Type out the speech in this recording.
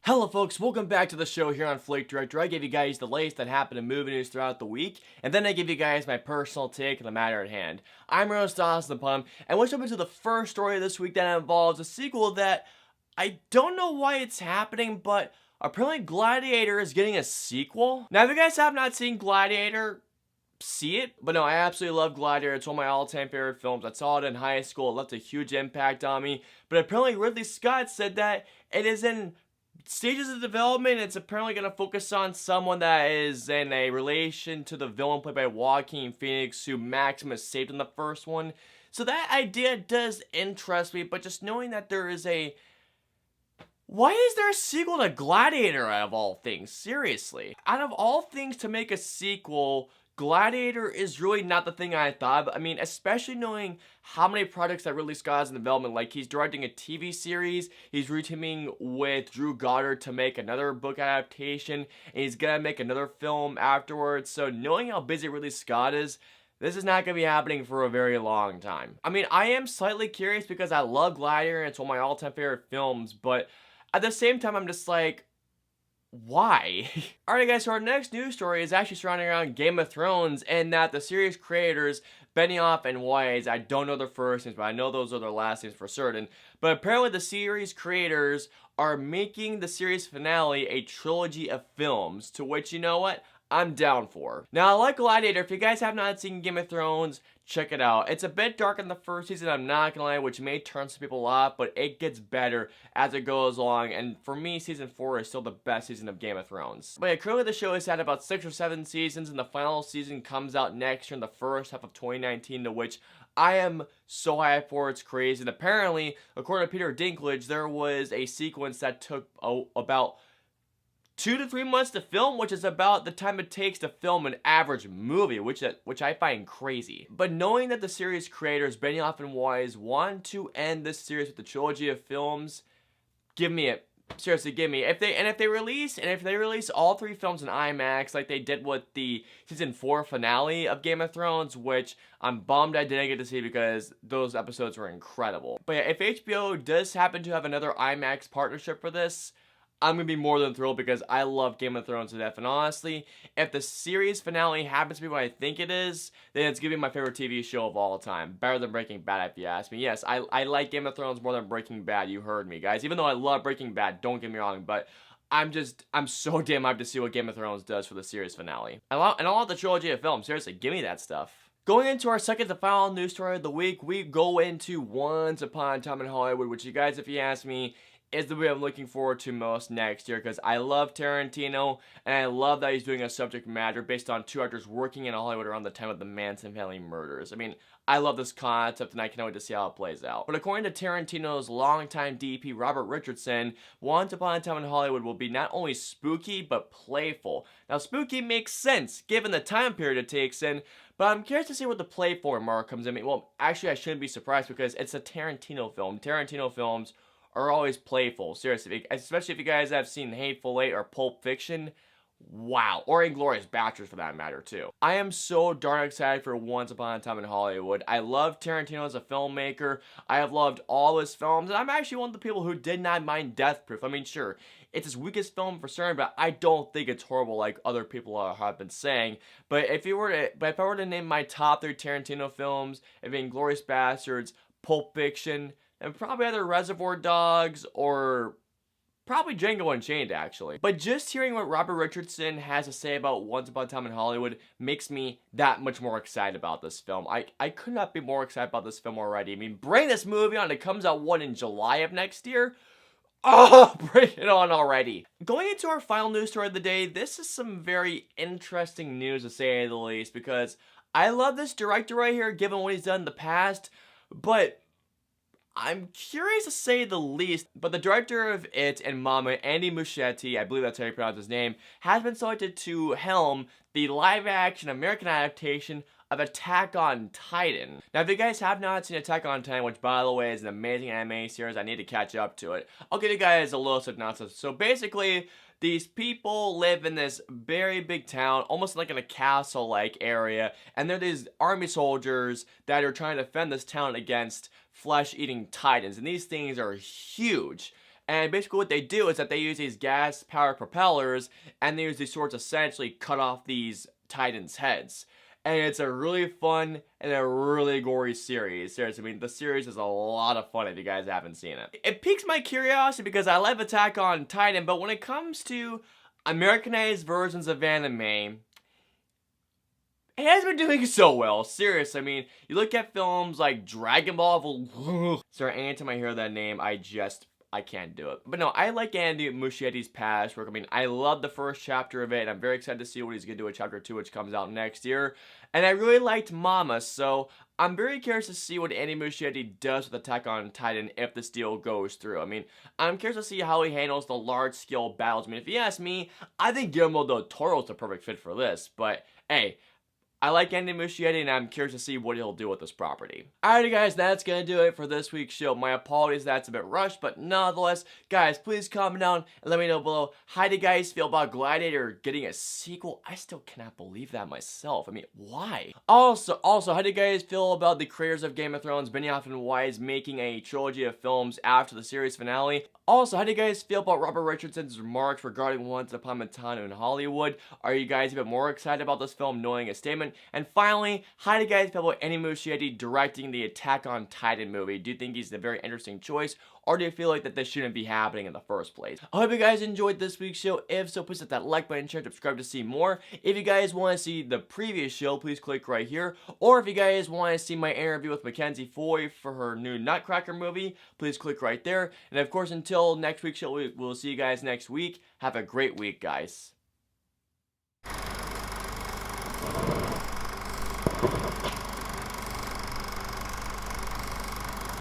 Hello folks, welcome back to the show here on FlickDirect, where I give you guys the latest that happened in movie news throughout the week, and then I give you guys my personal take on the matter at hand. I'm Rostas the Pum, and we'll jump into the first story this week that involves a sequel that I don't know why it's happening, but apparently Gladiator is getting a sequel. Now if you guys have not seen Gladiator, see it. But no, I absolutely love Gladiator. It's one of my all-time favorite films. I saw it in high school. It left a huge impact on me. But apparently Ridley Scott said that it is in stages of development. It's apparently going to focus on someone that is in a relation to the villain played by Joaquin Phoenix, who Maximus saved in the first one. So that idea does interest me, but just knowing that there is a... Why is there a sequel to Gladiator out of all things? Seriously. Out of all things to make a sequel, Gladiator is really not the thing I thought. I mean, especially knowing how many projects that Ridley Scott has in development. Like, he's directing a TV series, he's reteaming with Drew Goddard to make another book adaptation, and he's gonna make another film afterwards. So knowing how busy Ridley Scott is, this is not going to be happening for a very long time. I mean, I am slightly curious because I love Gladiator and it's one of my all-time favorite films, but at the same time, I'm just like, why? Alright guys, so our next news story is actually surrounding around Game of Thrones, and that the series creators, Benioff and Weiss, I don't know their first names, but I know those are their last names for certain, but apparently the series creators are making the series finale a trilogy of films, to which, you know what? I'm down for. Now, I like Gladiator. If you guys have not seen Game of Thrones, check it out. It's a bit dark in the first season, I'm not gonna lie, which may turn some people off, but it gets better as it goes along, and for me, season 4 is still the best season of Game of Thrones. But yeah, currently the show has had about 6 or 7 seasons, and the final season comes out next year in the first half of 2019, to which I am so hyped for. It's crazy. And apparently, according to Peter Dinklage, there was a sequence that took about 2 to 3 months to film, which is about the time it takes to film an average movie, which I find crazy. But knowing that the series creators, Benioff and Weiss, want to end this series with the trilogy of films, give me it. Seriously, give me. If they release all 3 films in IMAX like they did with the season 4 finale of Game of Thrones, which I'm bummed I didn't get to see because those episodes were incredible. But yeah, if HBO does happen to have another IMAX partnership for this, I'm going to be more than thrilled because I love Game of Thrones to death. And honestly, if the series finale happens to be what I think it is, then it's going to be my favorite TV show of all time. Better than Breaking Bad, if you ask me. Yes, I like Game of Thrones more than Breaking Bad. You heard me, guys. Even though I love Breaking Bad, don't get me wrong. But I'm so damn hyped to see what Game of Thrones does for the series finale. And I want the trilogy of films. Seriously, give me that stuff. Going into our second to final news story of the week, we go into Once Upon a Time in Hollywood, which you guys, if you ask me, is the movie I'm looking forward to most next year, because I love Tarantino, and I love that he's doing a subject matter based on 2 actors working in Hollywood around the time of the Manson family murders. I mean, I love this concept, and I can't wait to see how it plays out. But according to Tarantino's longtime DP, Robert Richardson, Once Upon a Time in Hollywood will be not only spooky, but playful. Now, spooky makes sense, given the time period it takes in, but I'm curious to see what the playful remark comes in. Well, actually, I shouldn't be surprised, because it's a Tarantino film. Tarantino films are always playful, seriously, especially if you guys have seen Hateful Eight or Pulp Fiction. Wow, or Inglourious Basterds for that matter too. I am so darn excited for Once Upon a Time in Hollywood. I love Tarantino as a filmmaker. I have loved all his films, and I'm actually one of the people who did not mind Death Proof. I mean, sure, it's his weakest film for certain, but I don't think it's horrible like other people have been saying. But if I were to name my top 3 Tarantino films, it'd be Inglourious Basterds, Pulp Fiction, and probably either Reservoir Dogs or probably Django Unchained, actually. But just hearing what Robert Richardson has to say about Once Upon a Time in Hollywood makes me that much more excited about this film. I could not be more excited about this film already. I mean, bring this movie on. It comes out, in July of next year? Oh, bring it on already. Going into our final news story of the day, this is some very interesting news to say the least, because I love this director right here, given what he's done in the past, but I'm curious to say the least, but the director of It and Mama, Andy Muschietti, I believe that's how you pronounce his name, has been selected to helm the live-action American adaptation of Attack on Titan. Now, if you guys have not seen Attack on Titan, which by the way is an amazing anime series, I need to catch up to it, I'll give you guys a little synopsis. So basically, these people live in this very big town, almost like in a castle-like area, and they're these army soldiers that are trying to defend this town against flesh-eating titans, and these things are huge. And basically what they do is that they use these gas-powered propellers, and they use these swords to essentially cut off these Titans' heads. And it's a really fun and a really gory series. Seriously, I mean, the series is a lot of fun if you guys haven't seen it. It piques my curiosity because I love Attack on Titan, but when it comes to Americanized versions of anime, it hasn't been doing so well. Seriously, I mean, you look at films like Dragon Ball. Sorry, anytime I hear that name, I can't do it. But no, I like Andy Muschietti's past work. I mean, I love the first chapter of it, and I'm very excited to see what he's going to do with chapter 2, which comes out next year. And I really liked Mama, so I'm very curious to see what Andy Muschietti does with Attack on Titan if this deal goes through. I mean, I'm curious to see how he handles the large-scale battles. I mean, if you ask me, I think Guillermo del Toro's the perfect fit for this. But, hey, I like Andy Muschietti, and I'm curious to see what he'll do with this property. Alrighty guys, that's gonna do it for this week's show. My apologies that's a bit rushed, but nonetheless, guys, please comment down and let me know below. How do you guys feel about Gladiator getting a sequel? I still cannot believe that myself. I mean, why? Also, how do you guys feel about the creators of Game of Thrones, Benioff and Weiss, making a trilogy of films after the series finale? Also, how do you guys feel about Robert Richardson's remarks regarding Once Upon a Time in Hollywood? Are you guys a bit more excited about this film knowing his statement? And finally, how do you guys feel about Andy Muschietti directing the Attack on Titan movie? Do you think he's a very interesting choice? Or do you feel like that this shouldn't be happening in the first place? I hope you guys enjoyed this week's show. If so, please hit that like button, share, subscribe to see more. If you guys want to see the previous show, please click right here. Or if you guys want to see my interview with Mackenzie Foy for her new Nutcracker movie, please click right there. And of course, until next week's show, we'll see you guys next week. Have a great week, guys.